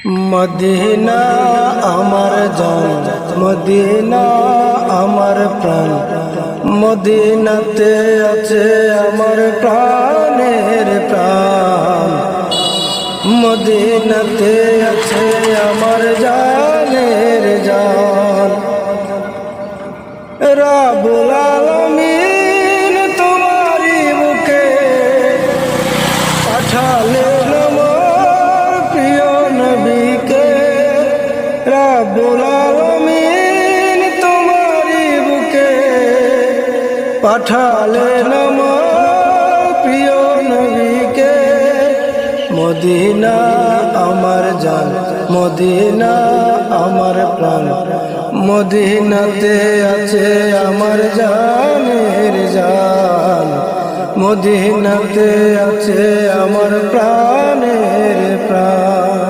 Medina আমার জান, Medina আমার প্রাণ, মদিনাতে আছে আমার প্রাণের প্রাণ, মদিনাতে আছে আমার জানের জান। রব্বুল আলামিন তোমারি বুকে পাঠালেন আমার প্রিয় নবীকে। রব্বুল আলামিন তোমারি বুকে পাঠালেন আমার প্রিয় নবীকে। মদিনা আমার জান, মদিনা আমার প্রাণ, মদিনাতে আছে আমার জানের জান, মদিনাতে আছে আমার প্রাণের প্রাণ।